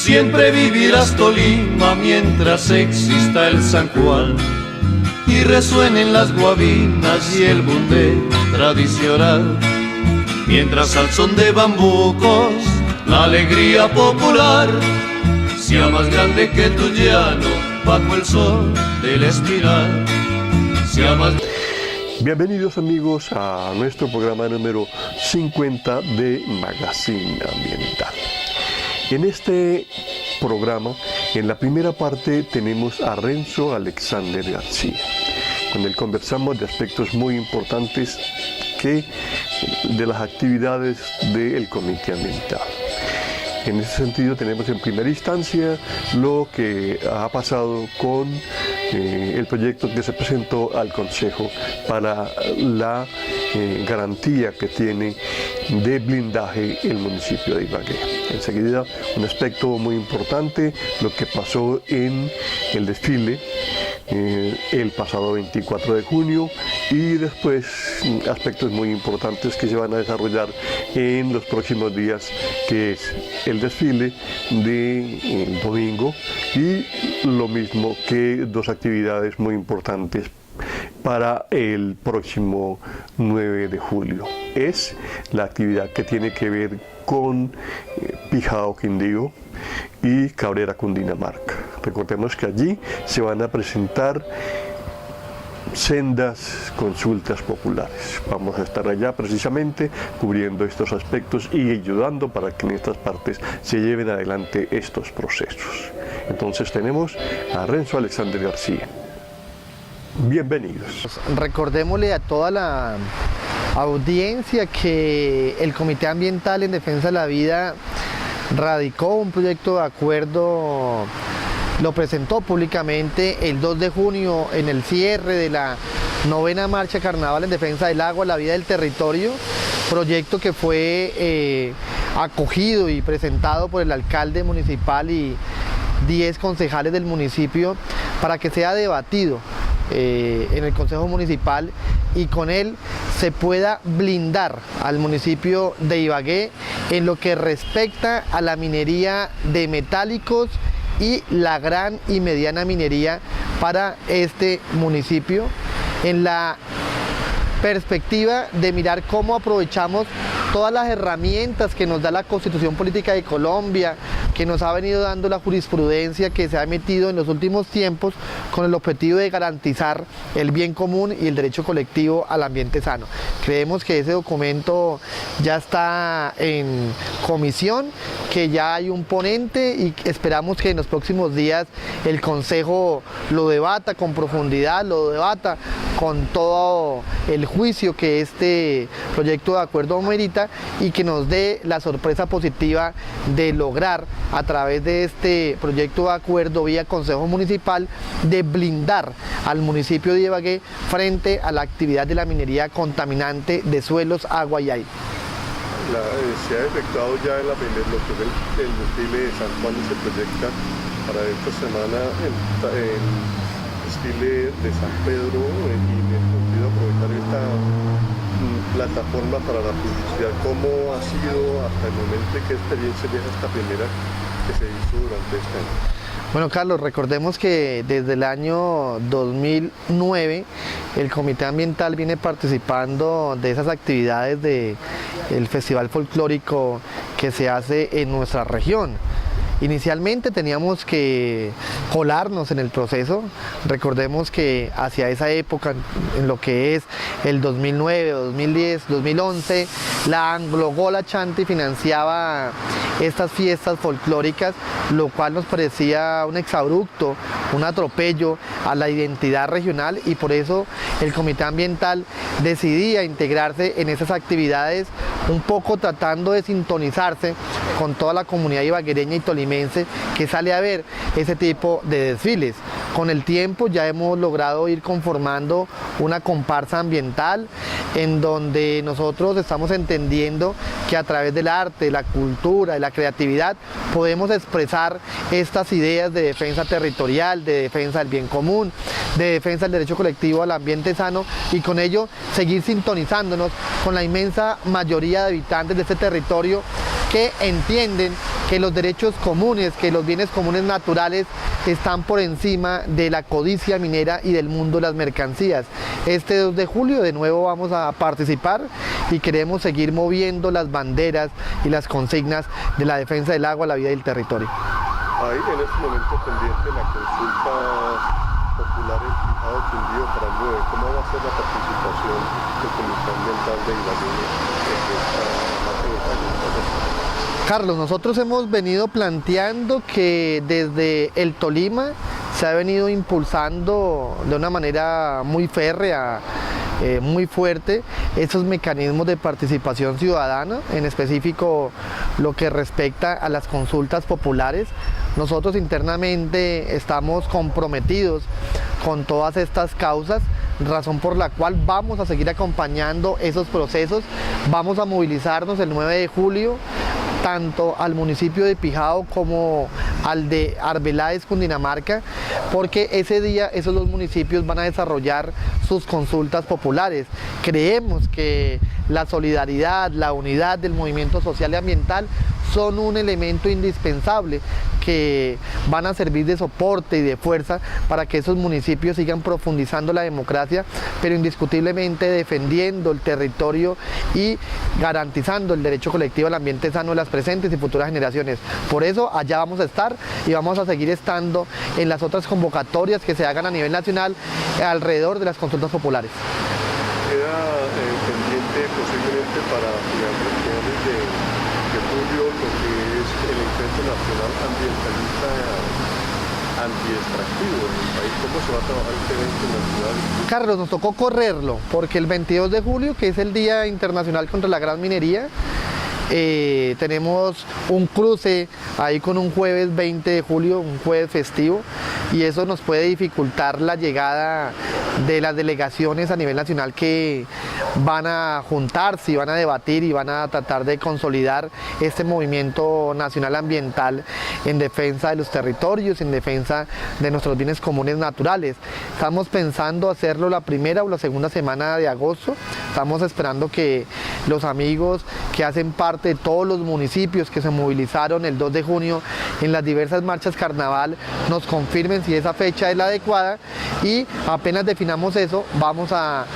Siempre vivirás Tolima mientras exista el San Juan y resuenen las guabinas y el bundé tradicional, mientras al son de bambucos la alegría popular sea más grande que tu llano bajo el sol del espiral, sea más... Bienvenidos amigos a nuestro programa número 50 de Magazine Ambiental. En este programa, en la primera parte, tenemos a Renzo Alexander García. Con él conversamos de aspectos muy importantes de las actividades del Comité Ambiental. En ese sentido, tenemos en primera instancia lo que ha pasado con el proyecto que se presentó al Consejo para la garantía que tiene de blindaje el municipio de Ibagué. Enseguida, un aspecto muy importante, lo que pasó en el desfile el pasado 24 de junio y después aspectos muy importantes que se van a desarrollar en los próximos días, que es el desfile del domingo y lo mismo que dos actividades muy importantes para el próximo 9 de julio. Es la actividad que tiene que ver con Pijao Quindío y Cabrera Cundinamarca. Recordemos que allí se van a presentar sendas consultas populares. Vamos a estar allá precisamente cubriendo estos aspectos y ayudando para que en estas partes se lleven adelante estos procesos. Entonces tenemos a Renzo Alexander García. Bienvenidos. Recordémosle a toda la audiencia que el Comité Ambiental en Defensa de la Vida radicó un proyecto de acuerdo, lo presentó públicamente el 2 de junio en el cierre de la 9ª Marcha Carnaval en Defensa del Agua, la Vida del Territorio, proyecto que fue acogido y presentado por el alcalde municipal y 10 concejales del municipio para que sea debatido en el Consejo Municipal y con él se pueda blindar al municipio de Ibagué en lo que respecta a la minería de metálicos y la gran y mediana minería para este municipio, en la perspectiva de mirar cómo aprovechamos todas las herramientas que nos da la Constitución Política de Colombia, que nos ha venido dando la jurisprudencia que se ha emitido en los últimos tiempos con el objetivo de garantizar el bien común y el derecho colectivo al ambiente sano. Creemos que ese documento ya está en comisión, que ya hay un ponente y esperamos que en los próximos días el Consejo lo debata con profundidad, lo debata con todo el juicio que este proyecto de acuerdo merita y que nos dé la sorpresa positiva de lograr a través de este proyecto de acuerdo vía Consejo Municipal de blindar al municipio de Ibagué frente a la actividad de la minería contaminante de suelos, agua y aire. Se ha efectuado ya en lo que es el desfile de San Juan, se proyecta para esta semana el desfile de San Pedro y me he aprovechar esta plataforma para la publicidad. ¿Cómo ha sido hasta el momento y qué experiencia deja esta primera que se hizo durante este año? Bueno, Carlos, recordemos que desde el año 2009 el Comité Ambiental viene participando de esas actividades del Festival Folclórico que se hace en nuestra región. Inicialmente teníamos que colarnos en el proceso. Recordemos que hacia esa época, en lo que es el 2009, 2010, 2011, la Anglo-Gola Chanti financiaba estas fiestas folclóricas, lo cual nos parecía un exabrupto, un atropello a la identidad regional, y por eso el Comité Ambiental decidía integrarse en esas actividades, un poco tratando de sintonizarse con toda la comunidad ibaguereña y tolimense que sale a ver ese tipo de desfiles. Con el tiempo ya hemos logrado ir conformando una comparsa ambiental en donde nosotros estamos entendiendo que a través del arte, la cultura, de la creatividad podemos expresar estas ideas de defensa territorial, de defensa del bien común, de defensa del derecho colectivo al ambiente sano, y con ello seguir sintonizándonos con la inmensa mayoría de habitantes de este territorio que entienden que los derechos comunes, que los bienes comunes naturales están por encima de la codicia minera y del mundo de las mercancías. Este 2 de julio de nuevo vamos a participar y queremos seguir moviendo las banderas y las consignas de la defensa del agua, la vida y el territorio. Hay en este momento pendiente la consulta popular en Pijao, Quindío para el 9. ¿Cómo va a ser la participación del Comité Ambiental de Ibagué en esta consulta? Carlos, nosotros hemos venido planteando que desde el Tolima se ha venido impulsando de una manera muy férrea, muy fuerte, esos mecanismos de participación ciudadana, en específico lo que respecta a las consultas populares. Nosotros internamente estamos comprometidos con todas estas causas, razón por la cual vamos a seguir acompañando esos procesos. Vamos a movilizarnos el 9 de julio, tanto al municipio de Pijao como al de Arbeláez, Cundinamarca, porque ese día esos dos municipios van a desarrollar sus consultas populares. Creemos que la solidaridad, la unidad del movimiento social y ambiental son un elemento indispensable que van a servir de soporte y de fuerza para que esos municipios sigan profundizando la democracia, pero indiscutiblemente defendiendo el territorio y garantizando el derecho colectivo al ambiente sano de las presentes y futuras generaciones. Por eso allá vamos a estar y vamos a seguir estando en las otras convocatorias que se hagan a nivel nacional alrededor de las consultas populares. Queda pendiente posiblemente para finales de julio lo que es el Encuentro Nacional Ambientalista Antiextractivo en el país. ¿Cómo se va a trabajar este evento nacional? Carlos, nos tocó correrlo porque el 22 de julio, que es el Día Internacional contra la Gran Minería, tenemos un cruce ahí con un jueves 20 de julio, un jueves festivo, y eso nos puede dificultar la llegada de las delegaciones a nivel nacional que van a juntarse y van a debatir y van a tratar de consolidar este movimiento nacional ambiental en defensa de los territorios, en defensa de nuestros bienes comunes naturales. Estamos pensando hacerlo la primera o la segunda semana de agosto. Estamos esperando que los amigos que hacen parte de todos los municipios que se movilizaron el 2 de junio en las diversas marchas carnaval nos confirmen si esa fecha es la adecuada, y apenas definamos eso vamos a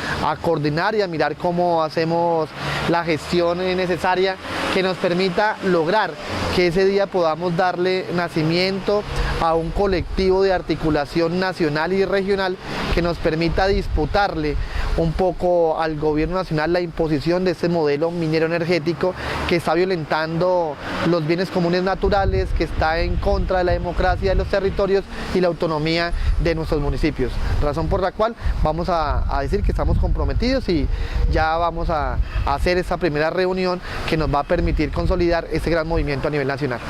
coordinar y a mirar cómo hacemos la gestión necesaria que nos permita lograr que ese día podamos darle nacimiento a un colectivo de articulación nacional y regional que nos permita disputarle un poco al gobierno nacional la imposición de este modelo minero energético que está violentando los bienes comunes naturales, que está en contra de la democracia de los territorios y la autonomía de nuestros municipios. Razón por la cual vamos a decir que estamos comprometidos y ya vamos a hacer esta primera reunión que nos va a permitir consolidar este gran movimiento a nivel nacional.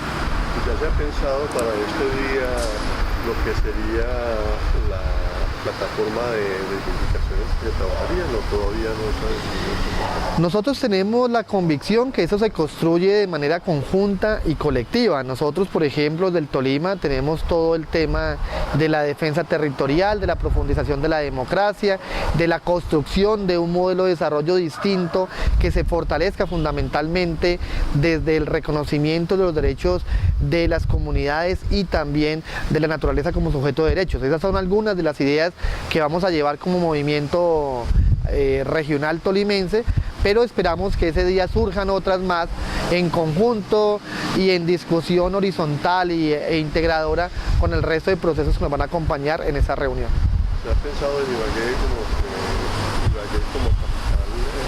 ¿Ya se ha pensado para este día lo que sería la plataforma de reivindicaciones que trabajarían o todavía no saben? Nosotros tenemos la convicción que eso se construye de manera conjunta y colectiva. Nosotros, por ejemplo, del Tolima tenemos todo el tema de la defensa territorial, de la profundización de la democracia, de la construcción de un modelo de desarrollo distinto que se fortalezca fundamentalmente desde el reconocimiento de los derechos de las comunidades y también de la naturaleza como sujeto de derechos. Esas son algunas de las ideas que vamos a llevar como movimiento regional tolimense, pero esperamos que ese día surjan otras más en conjunto y en discusión horizontal e integradora con el resto de procesos que nos van a acompañar en esa reunión. ¿Se ha pensado en Ibagué como capital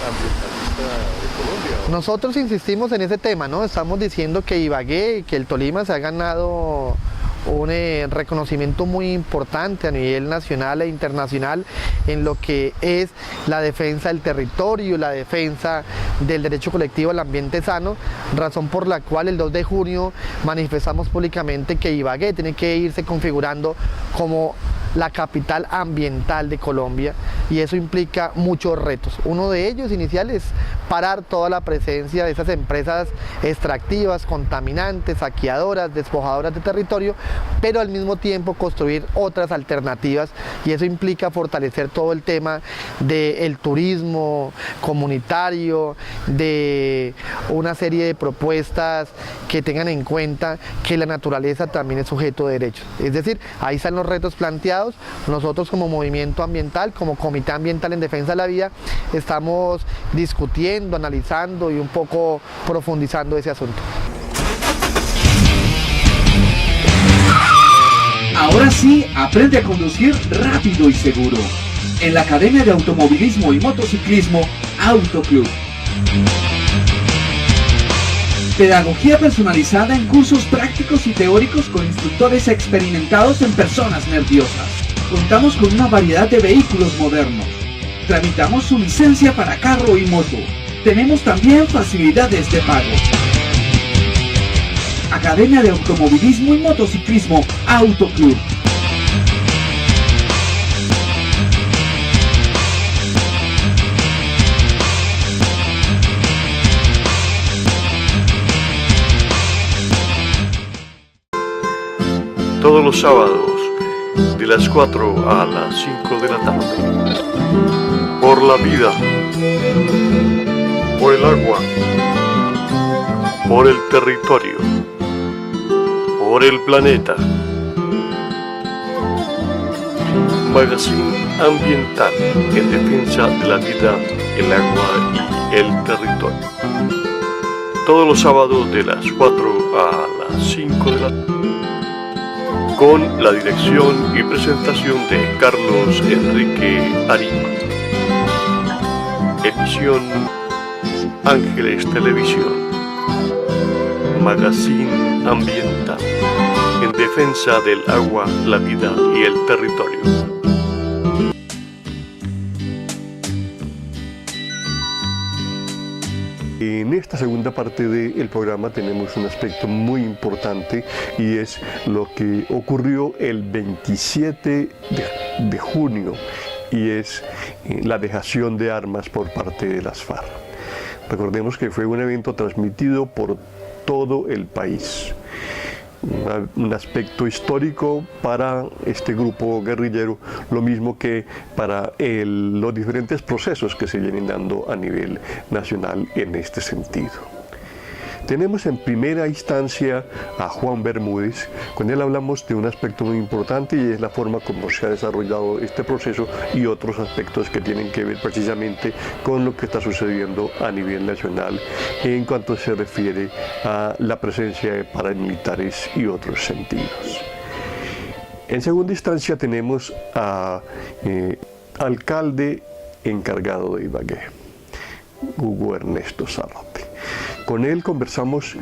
ambientalista de Colombia? Nosotros insistimos en ese tema, ¿no? Estamos diciendo que Ibagué y que el Tolima se ha ganado un reconocimiento muy importante a nivel nacional e internacional en lo que es la defensa del territorio, la defensa del derecho colectivo al ambiente sano, razón por la cual el 2 de junio manifestamos públicamente que Ibagué tiene que irse configurando como la capital ambiental de Colombia, y eso implica muchos retos. Uno de ellos inicial es parar toda la presencia de esas empresas extractivas, contaminantes, saqueadoras, despojadoras de territorio, pero al mismo tiempo construir otras alternativas, y eso implica fortalecer todo el tema del turismo comunitario, de una serie de propuestas que tengan en cuenta que la naturaleza también es sujeto de derechos. Es decir, ahí están los retos planteados. Nosotros como movimiento ambiental, como Comité Ambiental en Defensa de la Vida, estamos discutiendo, analizando y un poco profundizando ese asunto. Ahora sí, aprende a conducir rápido y seguro en la Academia de Automovilismo y Motociclismo Autoclub. Pedagogía personalizada en cursos prácticos y teóricos con instructores experimentados en personas nerviosas. Contamos con una variedad de vehículos modernos. Tramitamos su licencia para carro y moto. Tenemos también facilidades de pago. Academia de Automovilismo y Motociclismo Autoclub. Todos los sábados de las 4 a las 5 de la tarde. Por la vida, por el agua, por el territorio, por el planeta. Magazine ambiental en defensa de la vida, el agua y el territorio. Todos los sábados de las 4 a las 5 de la tarde. Con la dirección y presentación de Carlos Enrique Arico. Edición Ángeles Televisión. Magazine ambiental en defensa del agua, la vida y el territorio. En esta segunda parte del programa tenemos un aspecto muy importante, y es lo que ocurrió el 27 de junio, y es la dejación de armas por parte de las FARC. Recordemos que fue un evento transmitido por todo el país. Un aspecto histórico para este grupo guerrillero, lo mismo que para los diferentes procesos que se vienen dando a nivel nacional en este sentido. Tenemos en primera instancia a Juan Bermúdez. Con él hablamos de un aspecto muy importante, y es la forma como se ha desarrollado este proceso y otros aspectos que tienen que ver precisamente con lo que está sucediendo a nivel nacional en cuanto se refiere a la presencia de paramilitares y otros sentidos. En segunda instancia tenemos al alcalde encargado de Ibagué, Hugo Ernesto Zárate. Con él conversamos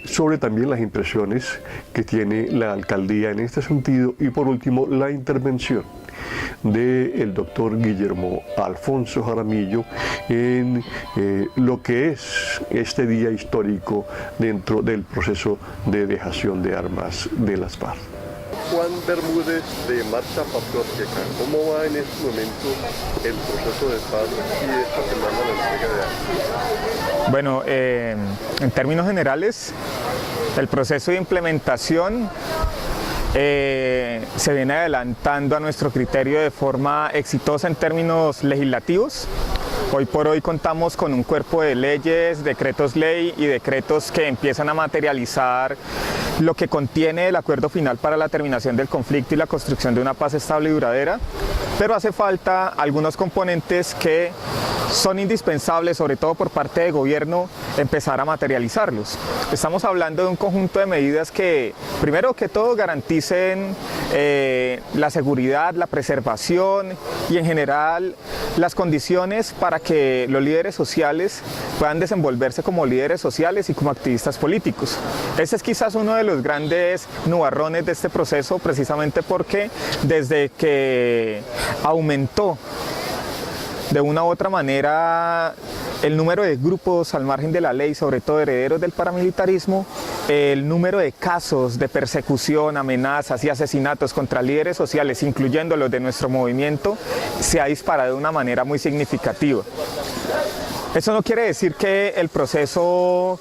sobre también las impresiones que tiene la alcaldía en este sentido, y por último la intervención del doctor Guillermo Alfonso Jaramillo en lo que es este día histórico dentro del proceso de dejación de armas de las FARC. Juan Bermúdez, de Marcha Patriótica, ¿cómo va en este momento el proceso de paz y esta semana la entrega de armas? Bueno, en términos generales, el proceso de implementación se viene adelantando a nuestro criterio de forma exitosa en términos legislativos. Hoy por hoy contamos con un cuerpo de leyes, decretos ley y decretos que empiezan a materializar lo que contiene el acuerdo final para la terminación del conflicto y la construcción de una paz estable y duradera, pero hace falta algunos componentes que son indispensables, sobre todo por parte del gobierno, empezar a materializarlos. Estamos hablando de un conjunto de medidas que, primero que todo, garanticen la seguridad, la preservación y en general las condiciones para que los líderes sociales puedan desenvolverse como líderes sociales y como activistas políticos. Ese es quizás uno de los grandes nubarrones de este proceso, precisamente porque desde que aumentó de una u otra manera el número de grupos al margen de la ley, sobre todo herederos del paramilitarismo, el número de casos de persecución, amenazas y asesinatos contra líderes sociales, incluyendo los de nuestro movimiento, se ha disparado de una manera muy significativa. Eso no quiere decir que el proceso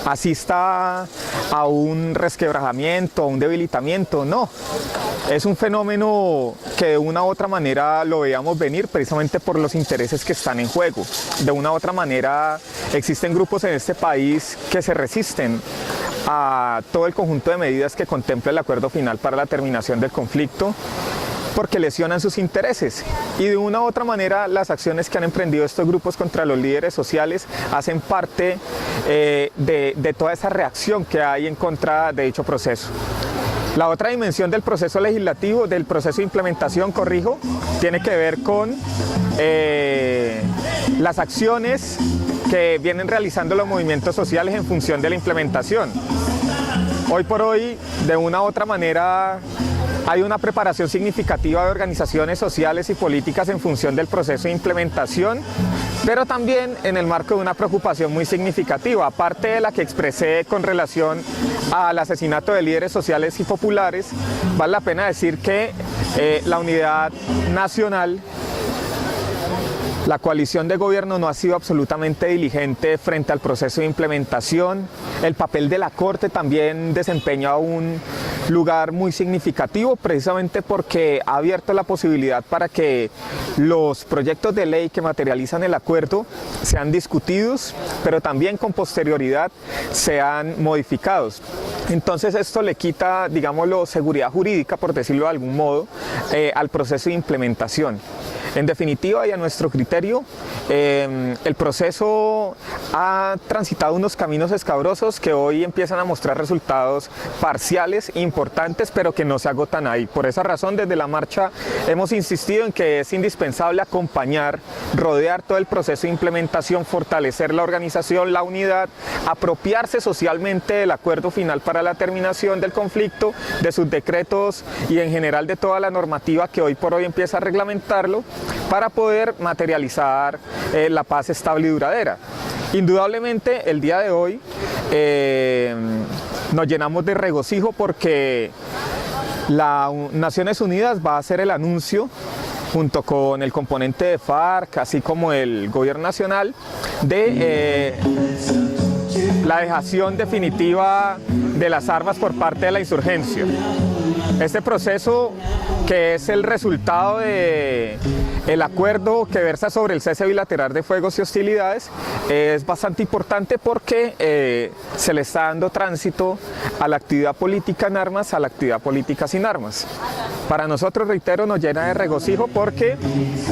asista a un resquebrajamiento, a un debilitamiento, no. Es un fenómeno que de una u otra manera lo veíamos venir precisamente por los intereses que están en juego. De una u otra manera existen grupos en este país que se resisten a todo el conjunto de medidas que contempla el acuerdo final para la terminación del conflicto, porque lesionan sus intereses, y de una u otra manera las acciones que han emprendido estos grupos contra los líderes sociales hacen parte de toda esa reacción que hay en contra de dicho proceso. La otra dimensión del proceso legislativo, del proceso de implementación, tiene que ver con las acciones que vienen realizando los movimientos sociales en función de la implementación. Hoy por hoy, de una u otra manera, hay una preparación significativa de organizaciones sociales y políticas en función del proceso de implementación, pero también en el marco de una preocupación muy significativa, aparte de la que expresé con relación al asesinato de líderes sociales y populares. Vale la pena decir que la unidad nacional, la coalición de gobierno, no ha sido absolutamente diligente frente al proceso de implementación. El papel de la Corte también desempeña un lugar muy significativo, precisamente porque ha abierto la posibilidad para que los proyectos de ley que materializan el acuerdo sean discutidos, pero también con posterioridad sean modificados. Entonces esto le quita, digámoslo, seguridad jurídica, por decirlo de algún modo, al proceso de implementación. En definitiva y a nuestro criterio, el proceso ha transitado unos caminos escabrosos que hoy empiezan a mostrar resultados parciales, importantes, pero que no se agotan ahí. Por esa razón, desde la marcha hemos insistido en que es indispensable acompañar, rodear todo el proceso de implementación, fortalecer la organización, la unidad, apropiarse socialmente del acuerdo final para la terminación del conflicto, de sus decretos y en general de toda la normativa que hoy por hoy empieza a reglamentarlo, para poder materializar la paz estable y duradera. Indudablemente el día de hoy nos llenamos de regocijo porque las Naciones Unidas va a hacer el anuncio, junto con el componente de FARC, así como el gobierno nacional, de la dejación definitiva de las armas por parte de la insurgencia. Este proceso, que es el resultado del acuerdo que versa sobre el cese bilateral de fuegos y hostilidades, es bastante importante porque se le está dando tránsito a la actividad política en armas, a la actividad política sin armas. Para nosotros, reitero, nos llena de regocijo porque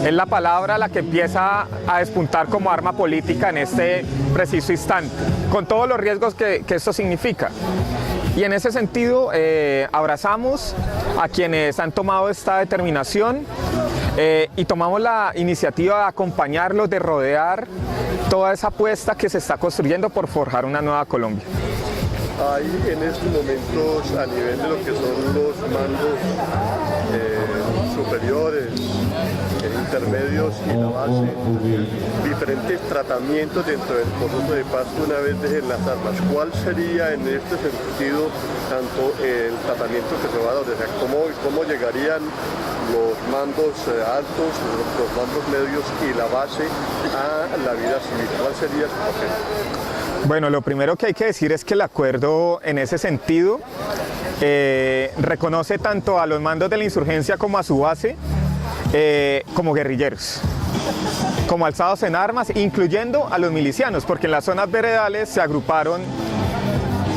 es la palabra la que empieza a despuntar como arma política en este preciso instante, con todos los riesgos que esto significa. Y en ese sentido abrazamos a quienes han tomado esta determinación y tomamos la iniciativa de acompañarlos, de rodear toda esa apuesta que se está construyendo por forjar una nueva Colombia. Hay en estos momentos, a nivel de lo que son los mandos superiores, intermedios y la base, diferentes tratamientos dentro del proceso de paz una vez dejen las armas. ¿Cuál sería en este sentido tanto el tratamiento que se va a dar? O sea, ¿cómo llegarían los mandos altos, los mandos medios y la base a la vida civil? ¿Cuál sería su papel? Bueno, lo primero que hay que decir es que el acuerdo en ese sentido reconoce tanto a los mandos de la insurgencia como a su base como guerrilleros, como alzados en armas, incluyendo a los milicianos, porque en las zonas veredales se agruparon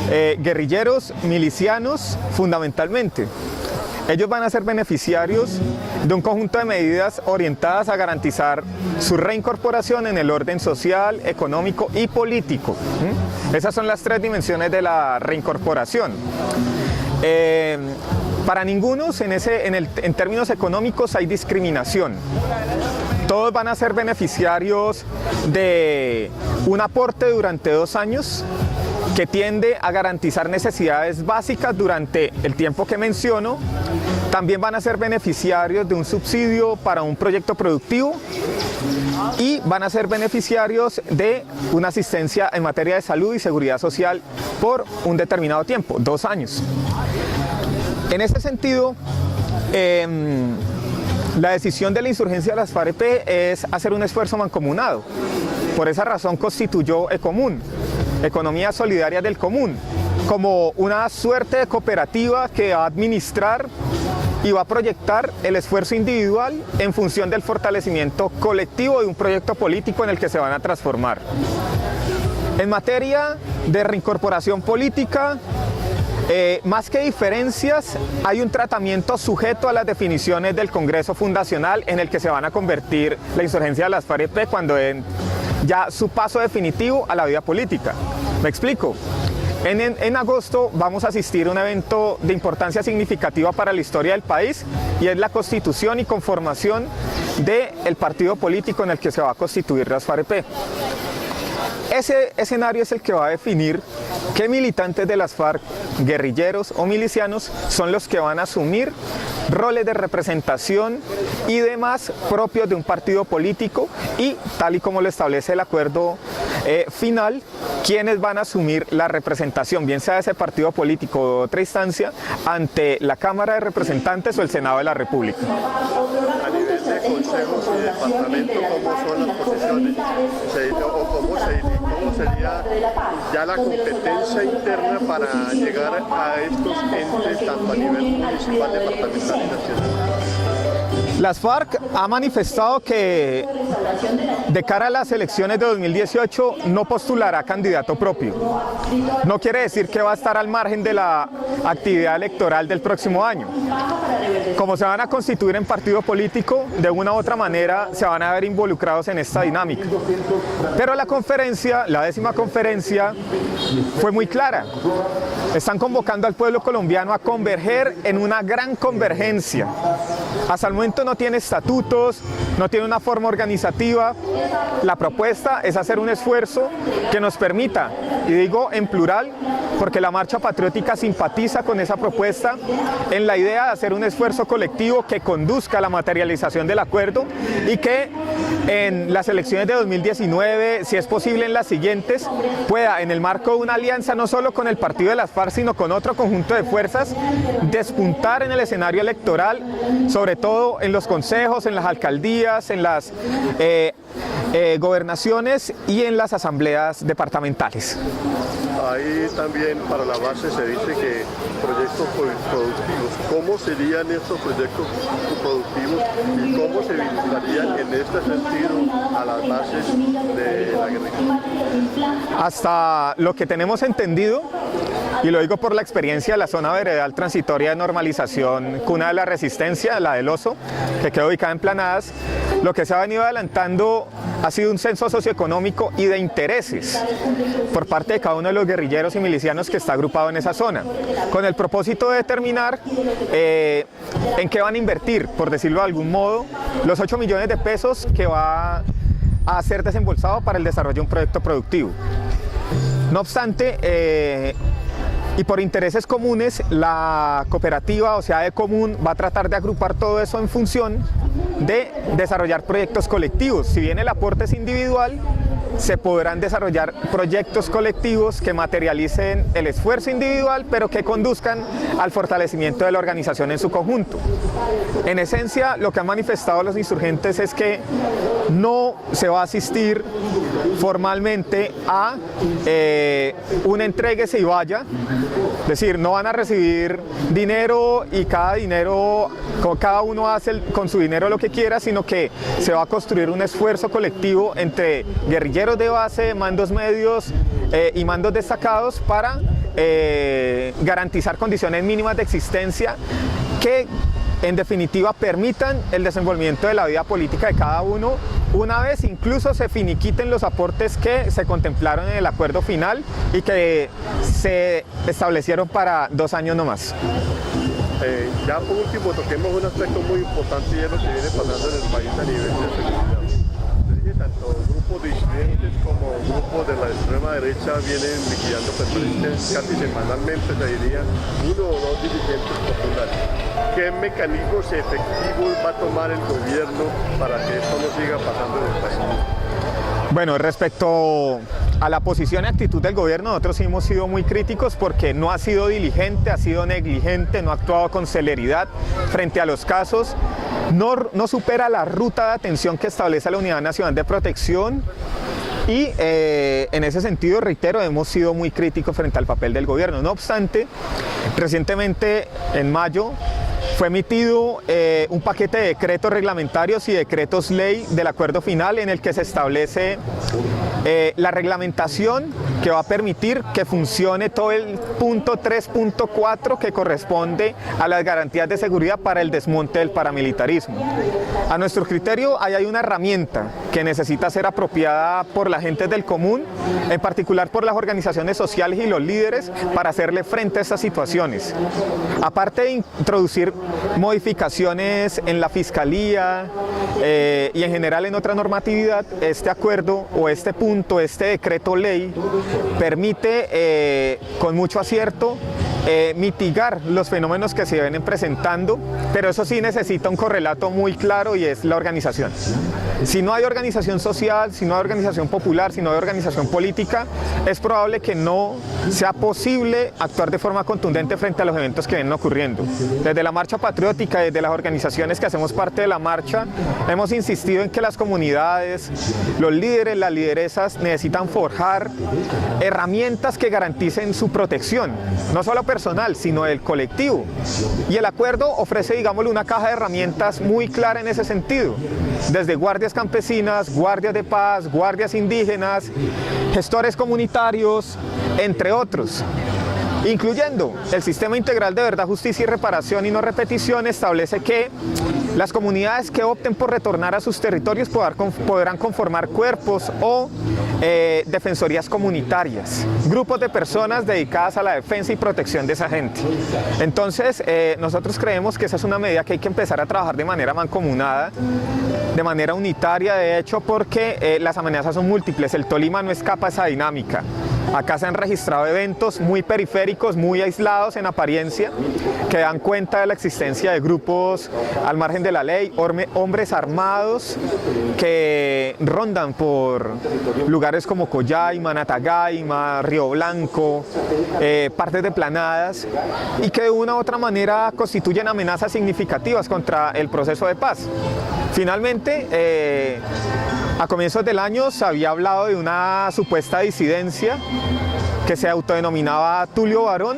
guerrilleros, milicianos fundamentalmente. Ellos van a ser beneficiarios de un conjunto de medidas orientadas a garantizar su reincorporación en el orden social, económico y político. Esas son las tres dimensiones de la reincorporación. Para ningunos en términos económicos hay discriminación. Todos van a ser beneficiarios de un aporte durante 2 años que tiende a garantizar necesidades básicas durante el tiempo que menciono. También van a ser beneficiarios de un subsidio para un proyecto productivo y van a ser beneficiarios de una asistencia en materia de salud y seguridad social por un determinado tiempo, 2 años. En este sentido, la decisión de la insurgencia de las FARC-EP es hacer un esfuerzo mancomunado. Por esa razón constituyó Ecomún, Economía Solidaria del Común, como una suerte de cooperativa que va a administrar y va a proyectar el esfuerzo individual en función del fortalecimiento colectivo de un proyecto político en el que se van a transformar. En materia de reincorporación política, más que diferencias, hay un tratamiento sujeto a las definiciones del Congreso Fundacional en el que se van a convertir la insurgencia de las FARC-EP cuando den ya su paso definitivo a la vida política. ¿Me explico? En agosto vamos a asistir a un evento de importancia significativa para la historia del país y es la constitución y conformación del partido político en el que se va a constituir las FARC-EP. Ese escenario es el que va a definir qué militantes de las FARC, guerrilleros o milicianos, son los que van a asumir roles de representación y demás propios de un partido político y, tal y como lo establece el acuerdo final, quienes van a asumir la representación, bien sea de ese partido político o de otra instancia, ante la Cámara de Representantes o el Senado de la República. A nivel de consejos y departamentos, ¿cómo son las posiciones? ¿Cómo sería ya la competencia interna para llegar a estos entes, tanto a nivel municipal, departamental y nacional? Las FARC ha manifestado que de cara a las elecciones de 2018 no postulará candidato propio. No quiere decir que va a estar al margen de la actividad electoral del próximo año. Como se van a constituir en partido político, de una u otra manera se van a ver involucrados en esta dinámica. Pero la conferencia, la 10ª conferencia, fue muy clara. Están convocando al pueblo colombiano a converger en una gran convergencia. Hasta el momento no tiene estatutos, no tiene una forma organizativa. La propuesta es hacer un esfuerzo que nos permita, y digo en plural, porque la Marcha Patriótica simpatiza con esa propuesta, en la idea de hacer un esfuerzo colectivo que conduzca a la materialización del acuerdo y que en las elecciones de 2019, si es posible en las siguientes, pueda, en el marco de una alianza no solo con el partido de las FARC, sino con otro conjunto de fuerzas, despuntar en el escenario electoral, sobre todo en los consejos, en las alcaldías, en las gobernaciones y en las asambleas departamentales. Ahí también para la base se dice que proyectos productivos. ¿Cómo serían estos proyectos productivos y cómo se vincularían en este sentido a las bases de la guerrilla? Hasta lo que tenemos entendido, y lo digo por la experiencia de la zona veredal transitoria de normalización Cuna de la Resistencia, la del Oso, que queda ubicada en Planadas, lo que se ha venido adelantando ha sido un censo socioeconómico y de intereses por parte de cada uno de los guerrilleros y milicianos que está agrupado en esa zona, con el propósito de determinar en qué van a invertir, por decirlo de algún modo, los 8 millones de pesos que va a ser desembolsado para el desarrollo de un proyecto productivo. No obstante, y por intereses comunes, la cooperativa, o sea, Ecomún, va a tratar de agrupar todo eso en función de desarrollar proyectos colectivos. Si bien el aporte es individual, se podrán desarrollar proyectos colectivos que materialicen el esfuerzo individual, pero que conduzcan al fortalecimiento de la organización en su conjunto. En esencia, lo que han manifestado los insurgentes es que no se va a asistir formalmente a un entréguese y vaya, es decir, no van a recibir dinero y cada uno hace con su dinero lo que quiera, sino que se va a construir un esfuerzo colectivo entre guerrilleros de base, mandos medios y mandos destacados para garantizar condiciones mínimas de existencia que en definitiva permitan el desenvolvimiento de la vida política de cada uno, una vez incluso se finiquiten los aportes que se contemplaron en el acuerdo final y que se establecieron para 2 años nomás. Ya por último toquemos un aspecto muy importante y es lo que viene pasando en el país a nivel de seguridad. Tanto grupos grupos disidentes como grupos de la extrema derecha vienen liquidando permanentes casi semanalmente, se diría, 1 o 2 dirigentes populares. ¿Qué mecanismos efectivos va a tomar el gobierno para que esto no siga pasando en el país? Bueno, respecto a la posición y actitud del gobierno, nosotros sí hemos sido muy críticos porque no ha sido diligente, ha sido negligente, no ha actuado con celeridad frente a los casos, no supera la ruta de atención que establece la Unidad Nacional de Protección y en ese sentido, reitero, hemos sido muy críticos frente al papel del gobierno. No obstante, recientemente en mayo fue emitido un paquete de decretos reglamentarios y decretos ley del acuerdo final en el que se establece la reglamentación que va a permitir que funcione todo el punto 3.4 que corresponde a las garantías de seguridad para el desmonte del paramilitarismo. A nuestro criterio, ahí hay una herramienta que necesita ser apropiada por la gente del común, en particular por las organizaciones sociales y los líderes, para hacerle frente a estas situaciones. Aparte de introducir modificaciones en la Fiscalía y en general en otra normatividad, este acuerdo o este punto, este decreto ley, permite con mucho acierto mitigar los fenómenos que se vienen presentando, pero eso sí necesita un correlato muy claro y es la organización. Si no hay organización social, si no hay organización popular, si no hay organización política, es probable que no sea posible actuar de forma contundente frente a los eventos que vienen ocurriendo. Desde la Marcha Patriótica, desde las organizaciones que hacemos parte de la marcha, hemos insistido en que las comunidades, los líderes, las lideresas necesitan forjar herramientas que garanticen su protección, no solo personal, sino del colectivo. Y el acuerdo ofrece, digámoslo, una caja de herramientas muy clara en ese sentido, desde guardias campesinas, guardias de paz, guardias indígenas, gestores comunitarios, entre otros. Incluyendo el Sistema Integral de Verdad, Justicia y Reparación y No Repetición, establece que las comunidades que opten por retornar a sus territorios podrán conformar cuerpos o defensorías comunitarias, grupos de personas dedicadas a la defensa y protección de esa gente. Entonces, nosotros creemos que esa es una medida que hay que empezar a trabajar de manera mancomunada, de manera unitaria, de hecho, porque las amenazas son múltiples. El Tolima no escapa a esa dinámica. Acá se han registrado eventos muy periféricos, muy aislados en apariencia, que dan cuenta de la existencia de grupos al margen de la ley, hombres armados que rondan por lugares como Collaima, Natagaima, Río Blanco, partes de planadas, y que de una u otra manera constituyen amenazas significativas contra el proceso de paz. Finalmente, a comienzos del año se había hablado de una supuesta disidencia que se autodenominaba Tulio Varón.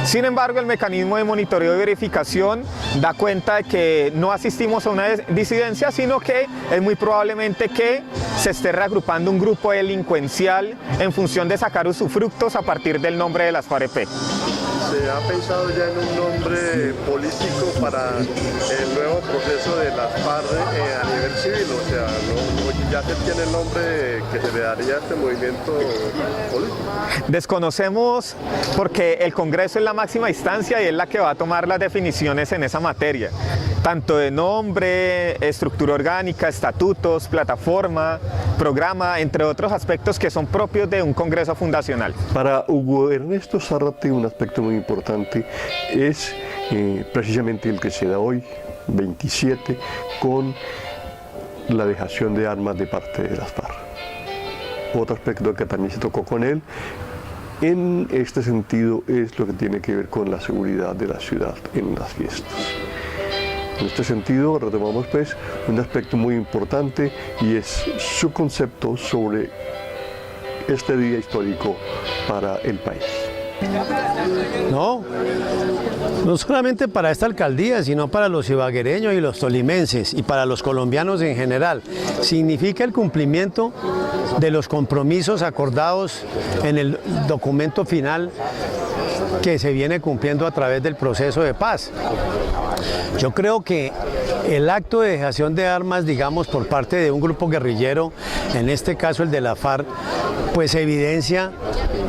Sin embargo, el mecanismo de monitoreo y verificación da cuenta de que no asistimos a una disidencia, sino que es muy probablemente que se esté reagrupando un grupo delincuencial en función de sacar usufructos a partir del nombre de las FAREP. ¿Se ha pensado ya en un nombre político para el nuevo proceso de las FARC a nivel civil? O sea, ya se tiene el nombre que se le daría a este movimiento político. Desconocemos porque el Congreso es la máxima instancia y es la que va a tomar las definiciones en esa materia, tanto de nombre, estructura orgánica, estatutos, plataforma, programa, entre otros aspectos que son propios de un Congreso fundacional. Para Hugo Ernesto Zárate, un aspecto muy importante es precisamente el que se da hoy, 27, con la dejación de armas de parte de las FARC. Otro aspecto que también se tocó con él en este sentido es lo que tiene que ver con la seguridad de la ciudad en las fiestas. En este sentido retomamos pues un aspecto muy importante y es su concepto sobre este día histórico para el país. No solamente para esta alcaldía, sino para los ibaguereños y los tolimenses y para los colombianos en general. Significa el cumplimiento de los compromisos acordados en el documento final que se viene cumpliendo a través del proceso de paz. Yo creo que el acto de dejación de armas, digamos, por parte de un grupo guerrillero, en este caso el de la FARC, pues evidencia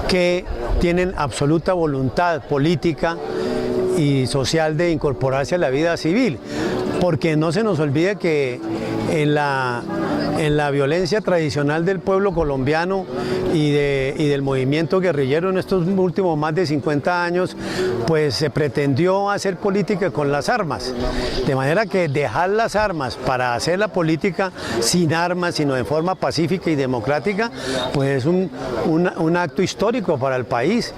que tienen absoluta voluntad política y social de incorporarse a la vida civil, porque no se nos olvide que en en la violencia tradicional del pueblo colombiano y del movimiento guerrillero en estos últimos más de 50 años, pues se pretendió hacer política con las armas. De manera que dejar las armas para hacer la política sin armas, sino de forma pacífica y democrática, pues es un acto histórico para el país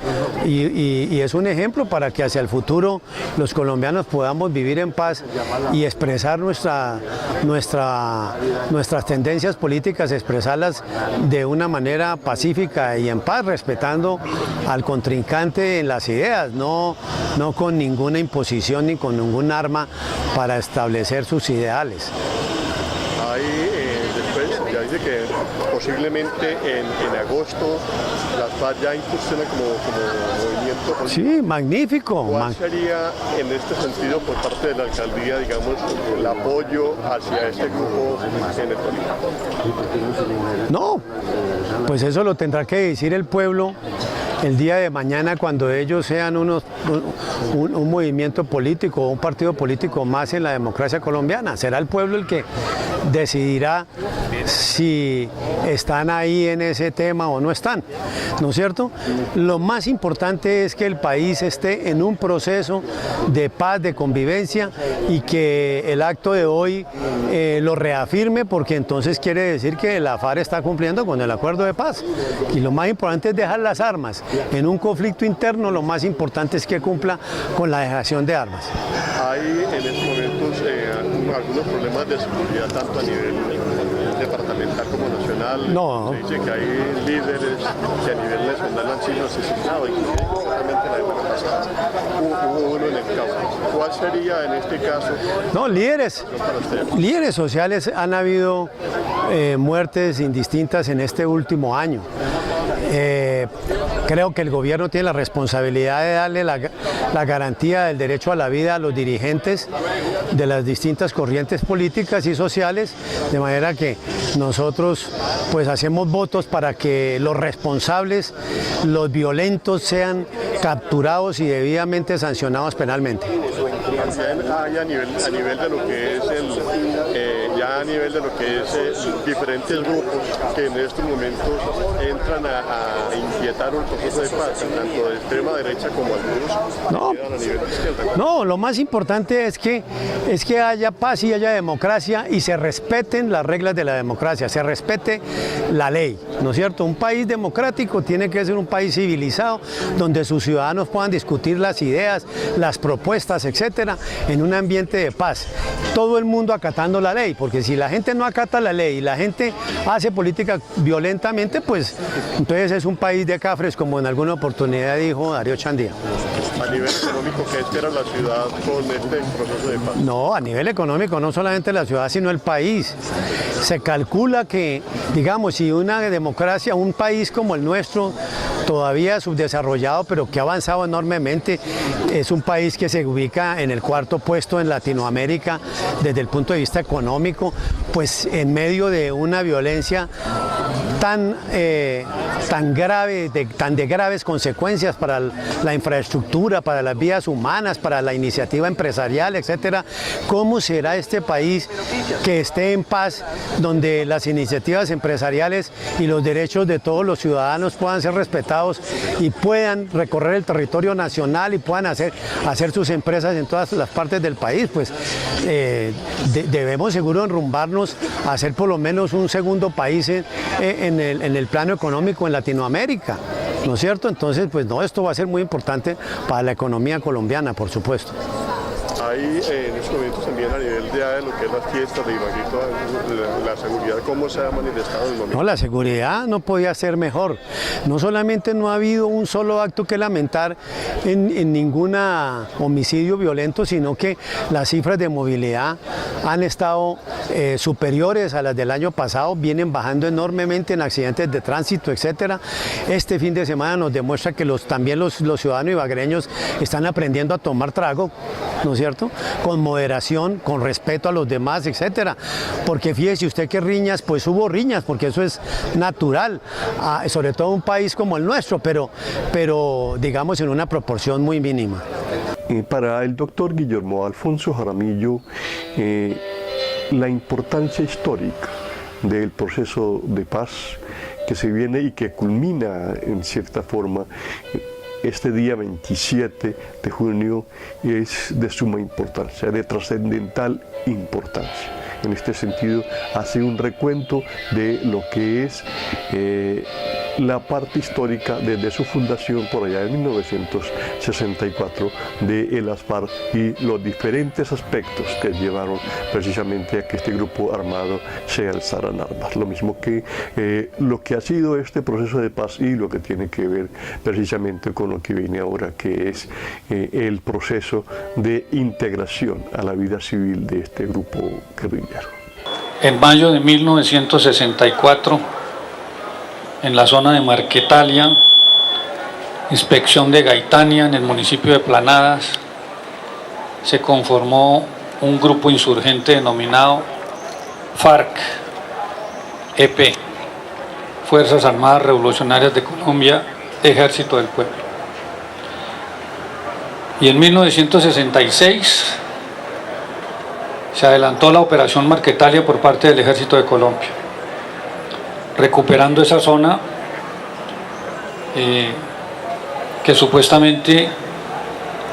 y es un ejemplo para que hacia el futuro los colombianos podamos vivir en paz y expresar nuestras tendencias políticas, expresarlas de una manera pacífica y en paz, respetando al contrincante en las ideas, no con ninguna imposición ni con ningún arma para establecer sus ideales. Ahí después ya dice que posiblemente en agosto las FARC ya incursionan como movimiento político. Sí, magnífico. ¿Cuál sería en este sentido por parte de la alcaldía, digamos, el apoyo hacia este grupo en el Tolima? No, pues eso lo tendrá que decir el pueblo el día de mañana cuando ellos sean un movimiento político o un partido político más en la democracia colombiana. Será el pueblo el que decidirá si están ahí en ese tema o no están, ¿no es cierto? Lo más importante es que el país esté en un proceso de paz, de convivencia y que el acto de hoy lo reafirme, porque entonces quiere decir que la FARC está cumpliendo con el acuerdo de paz. Y lo más importante es dejar las armas. En un conflicto interno lo más importante es que cumpla con la dejación de armas. Hay en estos momentos algunos problemas de seguridad tanto a nivel departamental como nacional. No. Se dice que hay líderes que a nivel nacional han sido asesinados, inclusive concretamente la semana pasada hubo uno en el Cauca. ¿Cuál sería en este caso? No, líderes sociales han habido muertes indistintas en este último año. Creo que el gobierno tiene la responsabilidad de darle la garantía del derecho a la vida a los dirigentes de las distintas corrientes políticas y sociales, de manera que nosotros pues hacemos votos para que los responsables, los violentos sean capturados y debidamente sancionados penalmente. También hay a nivel de lo que es diferentes grupos que en estos momentos entran a inquietar un proceso de paz, tanto de extrema derecha como algunos que quedan a nivel de izquierda. No, lo más importante es que haya paz y haya democracia y se respeten las reglas de la democracia, se respete la ley, ¿no es cierto? Un país democrático tiene que ser un país civilizado donde sus ciudadanos puedan discutir las ideas, las propuestas, etcétera, en un ambiente de paz. Todo el mundo acatando la ley, porque si la gente no acata la ley y la gente hace política violentamente, pues entonces es un país de cafres, como en alguna oportunidad dijo Darío Chandía. A nivel económico, ¿qué espera la ciudad con este proceso de paz? No, a nivel económico, no solamente la ciudad, sino el país. Se calcula que, digamos, si una democracia, un país como el nuestro, todavía subdesarrollado, pero que ha avanzado enormemente, es un país que se ubica en el 4º puesto en Latinoamérica desde el punto de vista económico, pues en medio de una violencia tan grave, de graves consecuencias para la infraestructura, para las vías humanas, para la iniciativa empresarial, etcétera. ¿Cómo será este país que esté en paz, donde las iniciativas empresariales y los derechos de todos los ciudadanos puedan ser respetados y puedan recorrer el territorio nacional y puedan hacer sus empresas en todas las partes del país? Pues debemos seguro enrumbarnos a ser por lo menos un segundo país en el plano económico en Latinoamérica, ¿no es cierto? Entonces, pues no, esto va a ser muy importante para la economía colombiana, por supuesto. Hay en estos momentos también a nivel de lo que es las fiestas de Ibagué, la seguridad, ¿cómo se ha manifestado en el momento? No, la seguridad no podía ser mejor. No solamente no ha habido un solo acto que lamentar en ningún homicidio violento, sino que las cifras de movilidad han estado superiores a las del año pasado, vienen bajando enormemente en accidentes de tránsito, etcétera. Este fin de semana nos demuestra que también los ciudadanos ibaguereños están aprendiendo a tomar trago, ¿no es cierto? Con moderación, con respeto a los demás, etcétera. Porque fíjese usted que riñas, pues hubo riñas, porque eso es natural, sobre todo en un país como el nuestro, pero digamos en una proporción muy mínima. Para el doctor Guillermo Alfonso Jaramillo, la importancia histórica del proceso de paz que se viene y que culmina en cierta forma este día 27 de junio, es de suma importancia, de trascendental importancia. En este sentido, hace un recuento de lo que es la parte histórica desde su fundación por allá en 1964 de las FARC y los diferentes aspectos que llevaron precisamente a que este grupo armado se alzara en armas. Lo mismo que lo que ha sido este proceso de paz y lo que tiene que ver precisamente con lo que viene ahora, que es el proceso de integración a la vida civil de este grupo guerrillero. En mayo de 1964, en la zona de Marquetalia, inspección de Gaitania, en el municipio de Planadas, se conformó un grupo insurgente denominado FARC-EP, Fuerzas Armadas Revolucionarias de Colombia, Ejército del Pueblo. Y en 1966 se adelantó la operación Marquetalia por parte del Ejército de Colombia, recuperando esa zona que supuestamente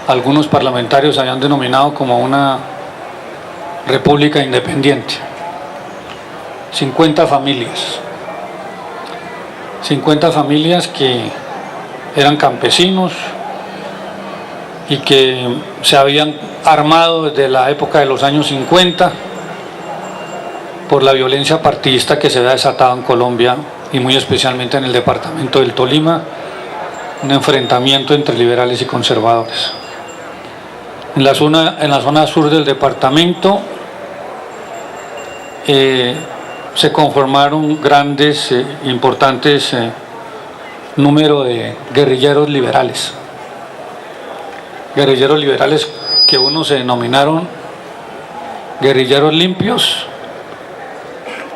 algunos parlamentarios habían denominado como una república independiente. 50 familias que eran campesinos y que se habían armado desde la época de los años 50 por la violencia partidista que se había desatado en Colombia y muy especialmente en el departamento del Tolima, un enfrentamiento entre liberales y conservadores. En la zona sur del departamento se conformaron grandes, importantes número de guerrilleros liberales que unos se denominaron guerrilleros limpios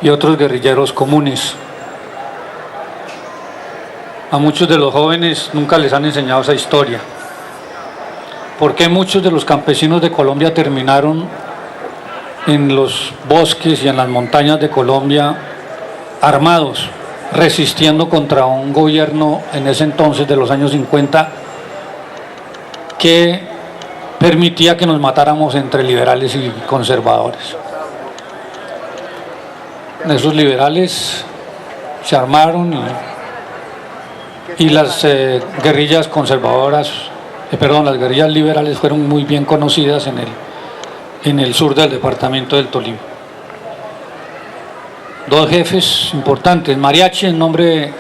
y otros guerrilleros comunes. A muchos de los jóvenes nunca les han enseñado esa historia. ¿Por qué muchos de los campesinos de Colombia terminaron en los bosques y en las montañas de Colombia armados, resistiendo contra un gobierno en ese entonces de los años 50 que permitía que nos matáramos entre liberales y conservadores? Esos liberales se armaron y las guerrillas conservadoras, las guerrillas liberales fueron muy bien conocidas en el sur del departamento del Tolima. Dos jefes importantes, Mariachi, en nombre